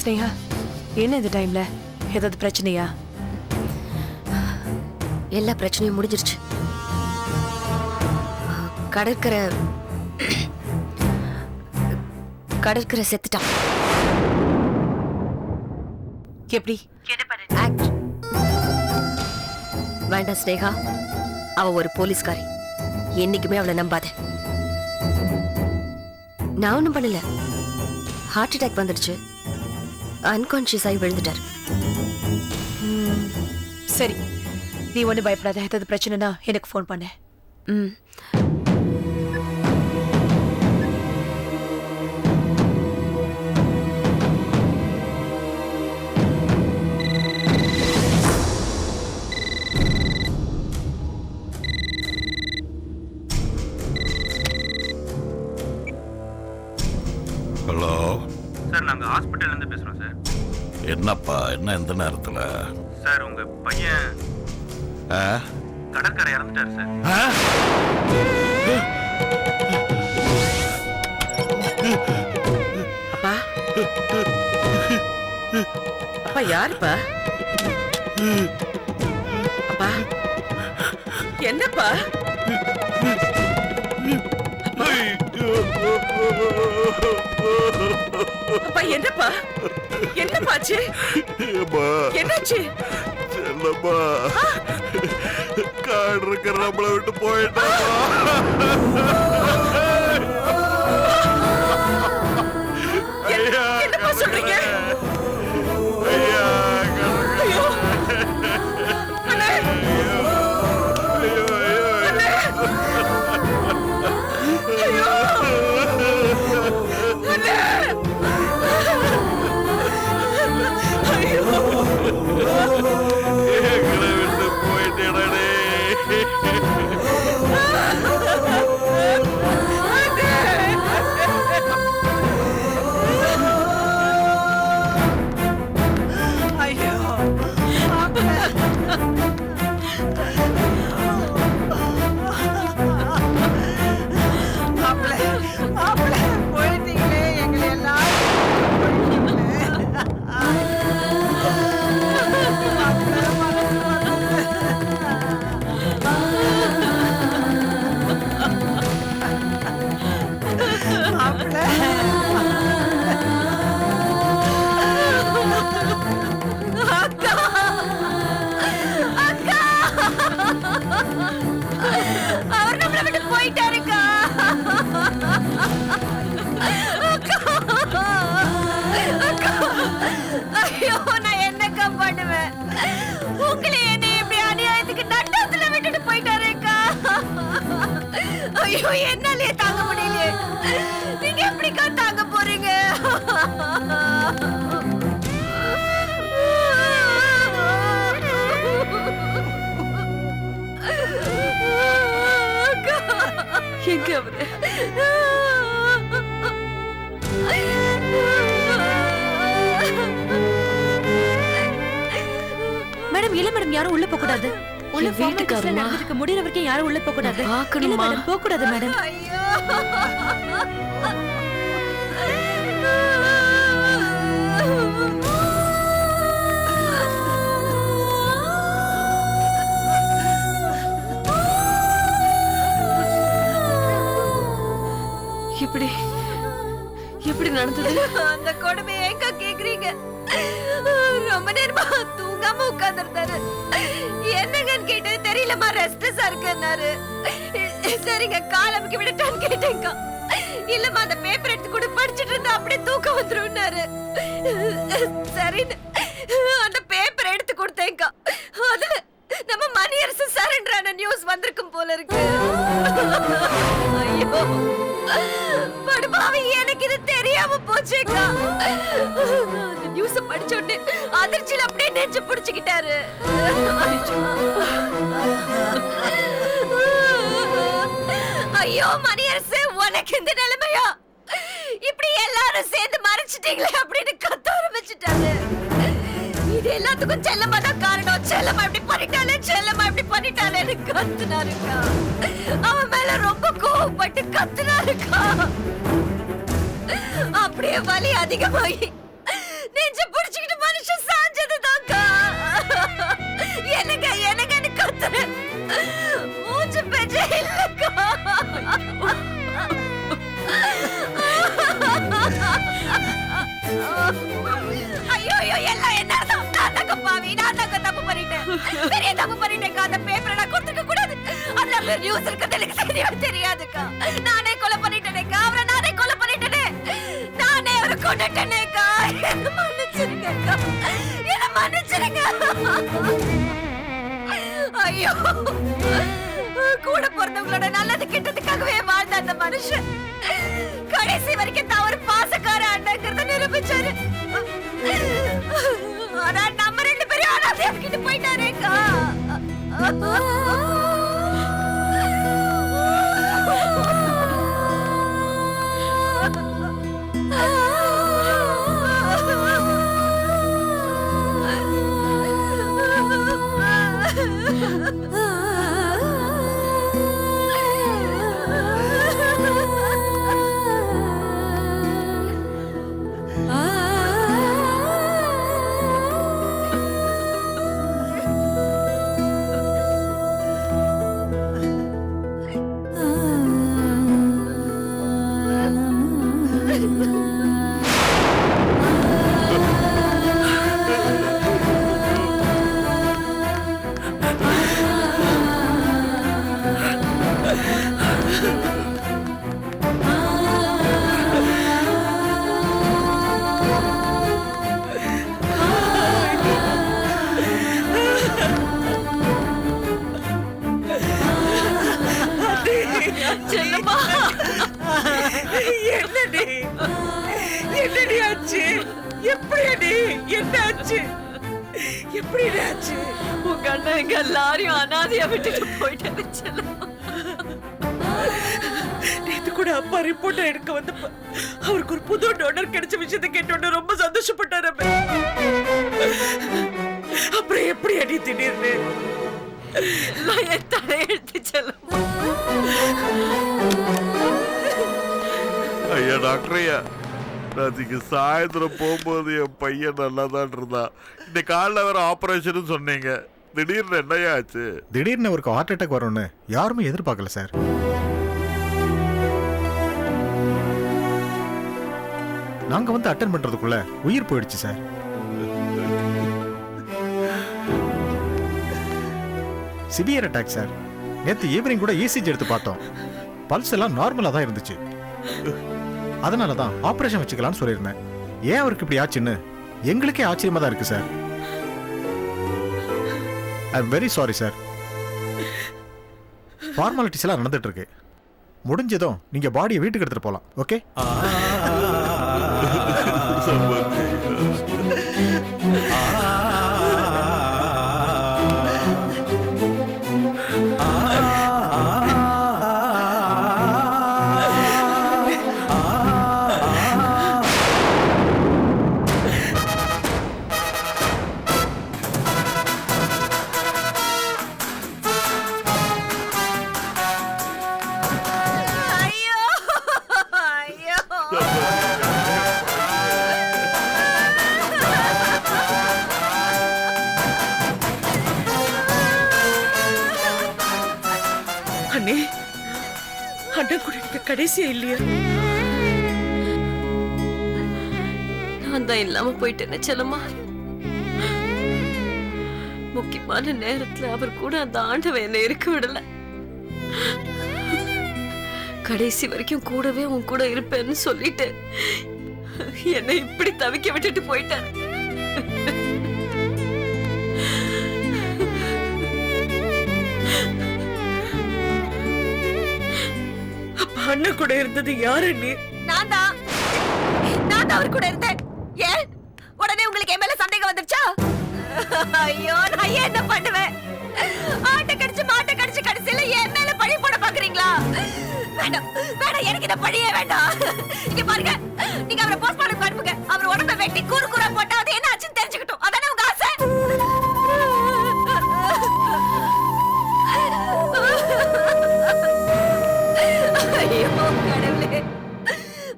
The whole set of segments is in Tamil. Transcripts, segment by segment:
ஸ்னேகா, என்ன இந்த டைம்ல ஏதாவது பிரச்சனையா? எல்லா பிரச்சனையும் முடிஞ்சிருச்சு. கடற்கரை செத்துட்டான். எப்படி? ஆக்ட். வேண்டாம் ஸ்னேகா, அவ ஒரு போலீஸ்காரி. என்னைக்குமே அவளை நம்பாத. நான் ஒண்ணும் பண்ணல. ஹார்ட் அட்டாக் வந்துடுச்சு. அன்கான்சியஸ் ஆகி விழுந்துட்டார். சரி, நீ ஒண்ணு பயப்படாத. ஏதாவது பிரச்சனைனா எனக்கு ஃபோன் பண்ணு. ம். ஹலோ சார், நாங்கள் ஹாஸ்பிட்டல்லேருந்து பேசுகிறோம் சார். என்னப்பா, என்ன இந்த நேரத்தில்? சார், உங்கள் பையன் கடற்கரை இறந்துட்டார் சார். அப்பா அப்பா, யாருப்பா? அப்பா, என்னப்பா? அப்பா, என்னப்பா? என்னப்பாச்சு? என்னாச்சு? செல்லம்மா, காடு இருக்கிற நம்மளை விட்டு போயிட்டாமா. என்னப்பா சொல்றீங்க? ஐயா, ஐயோ! அண்ணே! ஐயோ, ஐயோ, அண்ணே! ஐயோ! அண்ணே! ஐயோ! எங்களை விட்டு போயிட்டேனே. ஐயோ! மாப்பிள்ளை போயிட்டீங்களே, எங்களை எல்லாம் அவர் நம்மளை விட்டு போயிட்டாருக்கா. ஐயோ, நான் என்னக்கா பண்ணுவேன்? உங்களை என்ன இப்படி அநியாயத்துக்கு நட்டத்துல விட்டுட்டு போயிட்டாருக்கா. ஐயோ, என்னாலே தாங்க முடியலையே. நீங்க எப்படிக்கா தாங்க போறீங்க? எங்க அவரு? மேடம், இல்ல மேடம், யாரும் உள்ள போக கூடாது. உள்ள வீட்டுக்கு நடந்துக்க முடியற வரைக்கும் யாரும் உள்ள போக கூடாது. பார்க்கணுமா? மேடம், போக கூடாது மேடம். ஐயோ! இப்படி எப்படி நடந்தது? அந்த கொடுமை எங்க கேக்குறீங்க? ரொம்ப நேரமா தூங்காம உட்கார்ந்திருந்தாரு. என்னங்கன்னு கேட்டது தெரியலமா, ரெஸ்ட்லெஸ்ஸா இருக்குன்னாரு. சரிங்க, காலமுக்கு விடட்டான்னு கேட்டேங்க. இல்லம்மா, அந்த பேப்பர் எடுத்து கூட படிச்சிட்டு இருந்தா அப்படியே தூக்கம் வந்துரும்னாரு. சரின்னு அந்த பேப்பர் எடுத்து கொடுத்தேங்க. அதுல நம்ம மணியரசு சரண்டரான நியூஸ் வந்திருக்கும் போல இருக்கு. ஐயோ படுபாவி, எனக்கு இது தெரியாம போச்சேக்கா. அந்த நியூஸ் படிச்ச உடனே அதிர்ச்சியில அப்படியே நெஞ்சு பிடிச்சுக்கிட்டாரு. ஐயோ மணியரசு, உனக்கு இந்த நிலைமையா? இப்படி எல்லாரும் சேர்ந்து மறைச்சிட்டீங்களே அப்படின்னு கத்த ஆரம்பிச்சுட்டாரு. இது எல்லாத்துக்கும் செல்லம்மா தான் காரணம். செல்லம்மா இப்படி பண்ணிட்டாலே, செல்லம்மா இப்படி பண்ணிட்டாலேன்னு கத்துனாருக்கா. அவன் மேல ரொம்ப கோவப்பட்டு கத்துனாருக்கா. அப்படியே வலி அதிகமாகி நெஞ்சு பெரிய தப்பு பண்ணிட்டேக்கா. அந்த பேப்பரை நான் கொடுத்துக்க கூடாது. அதுல அப்படி நியூஸ் இருக்கிறது எனக்கு தெரியாதுக்கா. நானே கொலை பண்ணிட்டேனேக்கா. அவரை நானே கொலை பண்ணிட்டேனே. நானே அவரை கொண்டுட்டேனேக்கா. என்ன மன்னிச்சிருங்கக்கா. என்ன மன்னிச்சிருங்க. ஐயோ, கூட பிறந்தவங்களோட நல்லது கெட்டதுக்காகவே வாழ்ந்த அந்த மனுஷன் கடைசி வரைக்கும் தான் ஒரு பாசக்கார அண்ணங்கிறத நிரூபிச்சாரு. ஆனா நம்ம 2 பேரும் அனாதையாக்கிட்டு போயிட்டாரேக்கா. என்னடி ஆச்சு? எப்படிடி? என்ன ஆச்சு? எப்படி ஆச்சு? உங்க அண்ணன் எங்க எல்லாரையும் அனாதையா விட்டுட்டு போயிட்டாரு செல்லம். நேத்து கூட அப்பா ரிப்போர்ட் எடுக்க வந்தப்ப அவருக்கு ஒரு புது டோனர் கிடைச்ச விஷயத்தை கேட்டோன்னு ரொம்ப சந்தோஷப்பட்டாரு. அப்புறம் எப்படி அடி திடீர்னு என் தலையெழுத்து செல்லம். ஐயா டாக்டர் ஐயா, நாளைக்கு சாயந்தரம் போகும்போது என் பையன் நல்லா தான் இருந்தான். இன்னைக்கு காலைல வேற ஆபரேஷன் சொன்னீங்க. திடீர்னு என்னையா ஆச்சு? திடீர்னு அவருக்கு ஹார்ட் அட்டாக் வரும்னு யாருமே எதிர்பார்க்கல சார். நாங்க வந்து அட்டென்ட் பண்றதுக்குள்ள உயிர் போயிடுச்சு சார். Severe attack sir. நேத்து ஈவினிங் கூட இசிஜி எடுத்து பார்த்தோம். பல்ஸ் எல்லாம் நார்மலா தான் இருந்துச்சு. அதனால தான் ஆபரேஷன் வச்சுக்கலாம்னு சொல்லியிருந்தேன். ஏன் அவருக்கு இப்படி ஆச்சுன்னு எங்களுக்கே ஆச்சரியமா தான் இருக்கு sir. I am very sorry sir. Formalities எல்லாம் நடந்துட்டு இருக்கு. முடிஞ்சதும் நீங்க பாடியை வீட்டுக்கு எடுத்துட்டு போலாம். ஓகே? அண்ணன் கூட கடைசியா இல்லையா? நான் தான் இல்லாம போயிட்டேன்னு செல்லம்மா. முக்கியமான நேரத்துல அவர் கூட அந்த ஆண்டவன் என்னை இருக்க விடல. கடைசி வரைக்கும் கூடவே உன் கூட இருப்பேன்னு சொல்லிட்டு என்னை இப்படி தவிக்க விட்டுட்டு போயிட்டாரு. அண்ணன் கூட இருந்தது யாரு? நீ? நான் தான் அவர் கூட இருந்தேன். ஏன் உடனே உங்களுக்கு என் மேல சந்தேகம் வந்துருச்சா? ஐயோ, நான் என்ன பண்ணுவேன்? ஆட்டை கடிச்சு மாட்டை கடிச்சு கடைசியில என் மேல பழி போட பாக்குறீங்களா? வேண்டாம் வேண்டாம், எனக்கு இந்த பழியே வேண்டாம். இங்க பாருங்க, நீங்க அவரை போஸ்ட்மார்ட்டம் அனுப்புங்க. அவர் உடம்ப வெட்டி கூறு கூறா போட்டா அது என்ன ஆச்சுன்னு தெரிஞ்சுக்கிட்டோம். அதானே உங்க ஆசை? ஐயோ கடவுளே,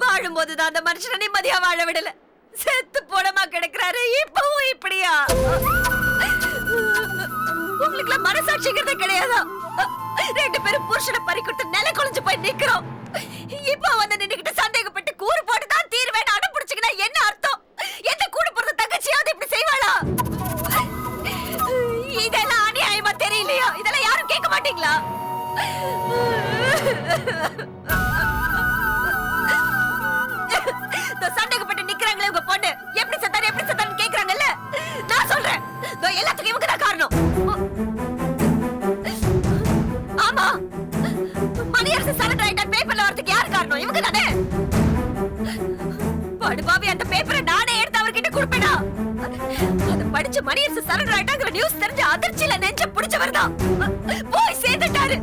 வாழும்போதுதான் அந்த மனுஷனை நிம்மதியா வாழ விடல. செத்து போடமா கிடக்குறாரு, இப்பவும் இப்படியா? உங்களுக்கு மனசாட்சிங்கிறதே கிடையாதா? 2 பேரும் புருஷனை பறி கொடுத்து நிலை குலைஞ்சு போய் நிக்கிறோம். இப்ப வந்து நின்னுகிட்டு சந்தேகப்பட்டு கூறு போட்டு தான் தீர்வேன் அடம் பிடிச்சுக்கினா என்ன அர்த்தம்? எந்த கூட பிறந்த தங்கச்சியாவது இப்படி செய்வாளா? இதெல்லாம் சந்தேகப்பட்டு நிக்கிறாங்களே உங்க பொண்ணு எப்படி செத்தான்னு கேக்குறாங்கல்ல, நான் சொல்றேன் எல்லாத்துக்கும் இவங்க தான் காரணம். ஆமா, மணியரசு சரண்டர் ஆயிட்டார் பேப்பர்ல வரதுக்கு யார் காரணம்? இவங்க தானே. படுபாவி, அந்த பேப்பரை நானே எடுத்து அவர்கிட்ட கொடுப்பேனா? அத படிச்சு மணியரசு சரண்டர் ஆயிட்டாங்கிற நியூஸ் தெரிஞ்ச அதிர்ச்சியில நெஞ்ச பிடிச்சவர் தான் போய் சேர்த்துட்டாரு.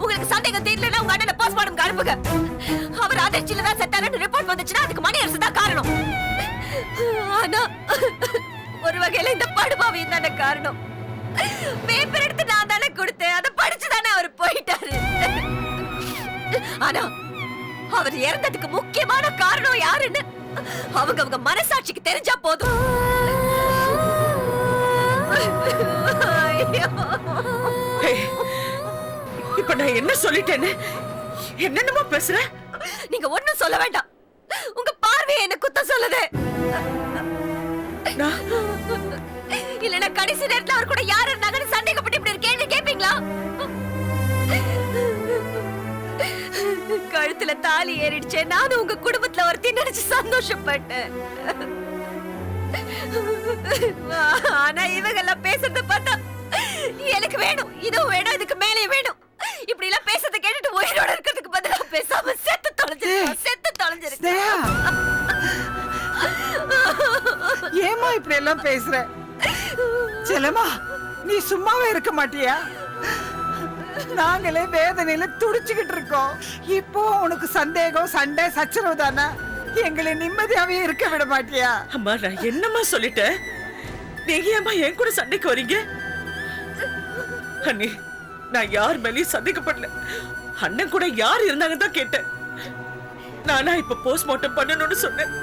உங்களுக்கு சந்தேகம் தெரியலன்னா உங்க அண்ணனை போஸ்ட்மார்ட்டம் அனுப்புங்க. அவர் அதிர்ச்சியில தான் செத்தாருன்னு ரிப்போர்ட் வந்துச்சுன்னா அதுக்கு மணியரசு தான் காரணம். ஆனா ஒரு வகையில இந்த படுபாவியும் தானே காரணம். பேப்பர் எடுத்து நான் தானே கொடுத்தேன், அதை படிச்சு தானே அவர் போயிட்டாரு. ஆனா அவர் இறந்ததுக்கு முக்கியமான காரணம் யாருன்னு அவங்க மனசாட்சிக்கு தெரிஞ்சா போதும். இப்ப நான் என்ன சொல்லிட்டேன்னு என்னென்னமோ பேசுற? நீங்க ஒண்ணும் சொல்ல வேண்டாம், உங்க பார்வையை என்ன குத்தம் சொல்லுது. இல்லன்னா கடைசி நேரத்துல அவர் கூட யார் இருந்தாங்கன்னு சந்தேகப்பட்டு இப்படி ஒரு கேள்வி கேட்பீங்களா? கழுத்துல தாலி ஏறிடுச்சே, நானும் உங்க குடும்பத்துல ஒருத்தி நினைச்சு சந்தோஷப்பட்டேன். ஆனா இவங்க எல்லாம் பேசுறத பார்த்தா எனக்கு வேணும், இதுவும் வேணும், இதுக்கு மேலே வேணும். இப்படி எல்லாம் பேசுறத கேட்டுட்டு உயிரோட இருக்கிறதுக்கு பதிலா பேசாம செத்து தொலைஞ்சிருக்கு. ஏமா இப்படி எல்லாம் பேசுற? செல்லம்மா, நீ சும்மாவே இருக்க மாட்டியா? நாங்களே வேதனையில துடிச்சுக்கிட்டு இருக்கோம். இப்போ உனக்கு சந்தேகம், சண்டை, சச்சரவு தானே? எங்களை நிம்மதியாவே இருக்க விட மாட்டியா? அம்மா, நான் என்னம்மா சொல்லிட்டேன்? நீங்க ஏம்மா என் கூட சண்டைக்கு வரீங்க? அண்ணி, நான் யார் மேலேயும் சந்தேகப்படல. அண்ணன் கூட யார் இருந்தாங்க தான் கேட்டேன். நானா இப்ப போஸ்ட்மார்ட்டம் பண்ணணும்னு சொன்னேன்.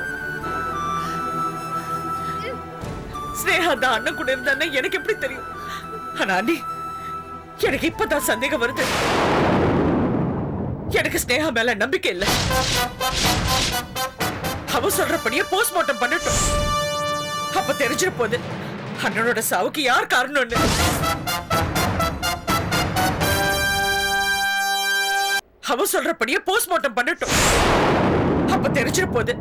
ஸ்னேகா தான் அண்ணன் கூட இருந்தானே எனக்கு எப்படி தெரியும்? ஆனா அண்ணி, எனக்கு இப்பதான் சந்தேகம் வருது. எனக்கு ஸ்னேகா மேல நம்பிக்கை இல்ல. அவ சொல்றபடியே போஸ்ட்மார்ட்டம் பண்ணட்டும். அப்ப தெரிஞ்சிட போகுது அண்ணனோட சாவுக்கு யார் காரணம்னு. அவ சொல்றபடியே போஸ்ட்மார்ட்டம் பண்ணட்டும். அப்ப தெரிஞ்சிட போகுது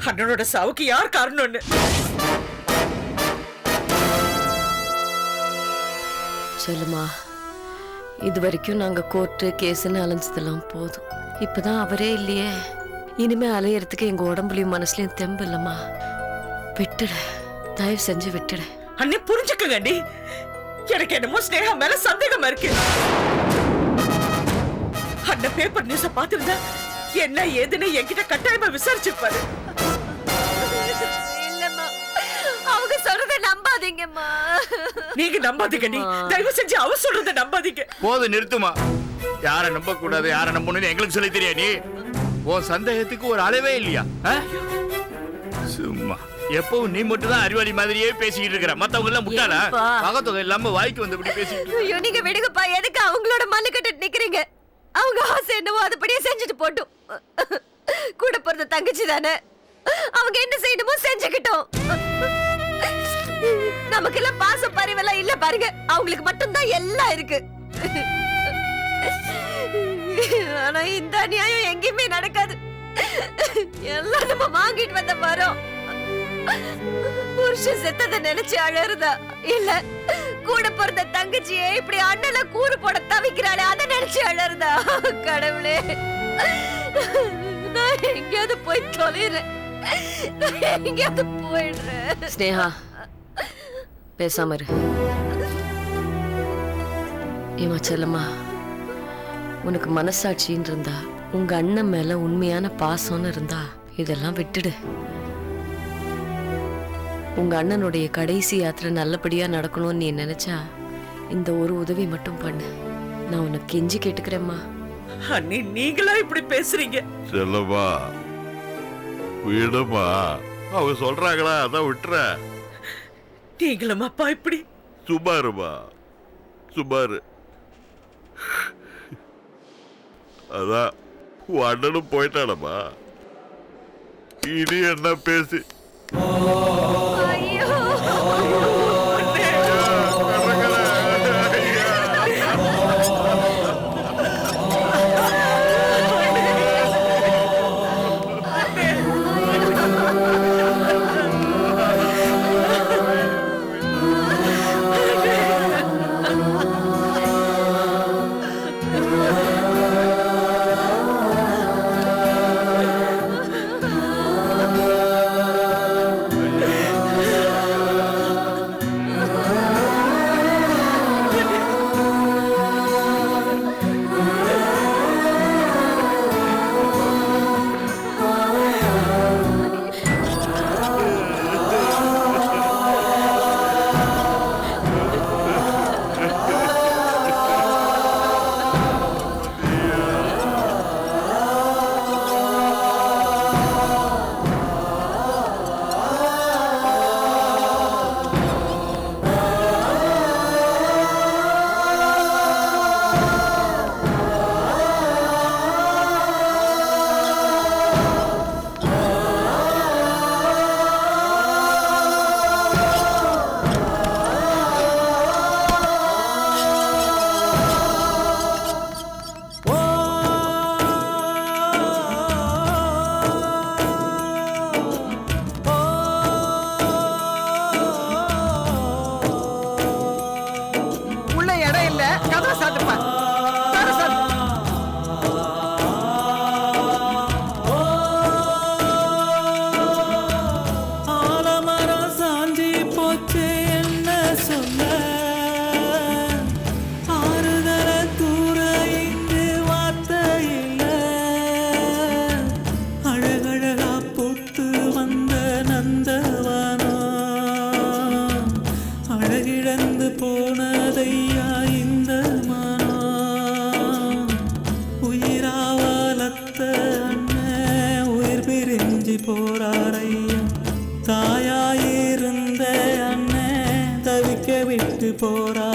அண்ணனோட சாவுக்கு யார் காரணம்னு. சொல்லுமா, இது வரைக்கும் நாங்க கோர்ட்டு கேஸ்ன்னு அலைஞ்சதெல்லாம் போதும். இப்பதான் அவரே இல்லையே, இனிமே அலையறதுக்கு எங்க உடம்புலயும் மனசுலயும் தெம்பு இல்லம்மா. விட்டுட, தயவு செஞ்சு விட்டுட. அண்ணே, புரிஞ்சுக்கங்க அண்ணி, எனக்கு என்னமோ ஸ்னேகா மேல சந்தேகமா இருக்கு. அண்ணன் பேப்பர் நியூஸ பாத்திருந்தா என்ன ஏதுன்னு என்கிட்ட கட்டாயமா விசாரிச்சிருப்பாரு. இல்லம்மா, அவங்க சொல்றத நம்பாதீங்கம்மா. நீங்க நம்பாதீங்க நீ, தயவு செஞ்சு அவ சொல்றத நம்பாதீங்க. போது நிறுத்துமா. யார நம்ப கூடாது, யார நம்பணும்னு எங்களுக்கு சொல்லி தெரியா? நீ உன் சந்தேகத்துக்கு ஒரு அளவே இல்லையா? சும்மா எப்பவும் நீ மட்டும் தான் அறிவாளி மாதிரியே பேசிக்கிட்டு இருக்கிற. மத்தவங்க எல்லாம் முட்டாளா? பகத்தொகை இல்லாம வாய்க்கு வந்து இப்படி பேசிக்கிட்டு. ஐயோ, நீங்க விடுங்கப்பா. எதுக்கு அவங்களோட மல்லு கட்டிட்டு நிக்கிறீங்க? அவங்க ஆசை என்னவோ அதுபடியே செஞ்சுட்டு போட்டும். கூட பிறந்த தங்கச்சி தானே, அவங்க என்ன செய்யணுமோ செஞ்சுக்கிட்டோம். நமக்கு எல்லாம் பாசம் பரிவெல்லாம் இல்ல பாருங்க, அவங்களுக்கு மட்டும்தான் எல்லாம் இருக்கு. ஆனா இந்த அநியாயம் எங்கேயுமே நடக்காது. எல்லாம் நம்ம வாங்கிட்டு வந்த மரம். புருஷன் செத்ததை நினைச்சு அழறதா இல்ல கூட பிறந்த தங்கச்சியே இப்படி அண்ணல கூறு போட தவிக்கிறாளே அதை நினைச்சு அழறதா? கடவுளே, நான் எங்கேயாவது போய் தொலைறேன், எங்கேயாவது போயிடுறேன். ஸ்னேகா, பேசாம இரு. ஏமா செல்லம்மா, உனக்கு மனசாட்சின்னு இருந்தா, உங்க அண்ணன் மேல உண்மையான பாசம்னு இருந்தா இதெல்லாம் விட்டுடு. உங்க அண்ணனுடைய கடைசி யாத்திரை நல்லபடியா நடக்கணும்னு நீ நினைச்சா இந்த ஒரு உதவி மட்டும் பண்ணு. நான் உனக்கு கெஞ்சி கேட்டுக்கிறேம்மா. அண்ணி, நீங்களா இப்படி பேசுறீங்க? செல்லம்மா, விடுமா. அவங்க சொல்றாங்களா, அதான் விட்டுற. நீங்களும் அப்பா இப்படி சுமாருமா, சுமாரு. அதான் உன் அண்ணனும் போயிட்டானம்மா. இனி என்ன பேசி ஐயோ போறா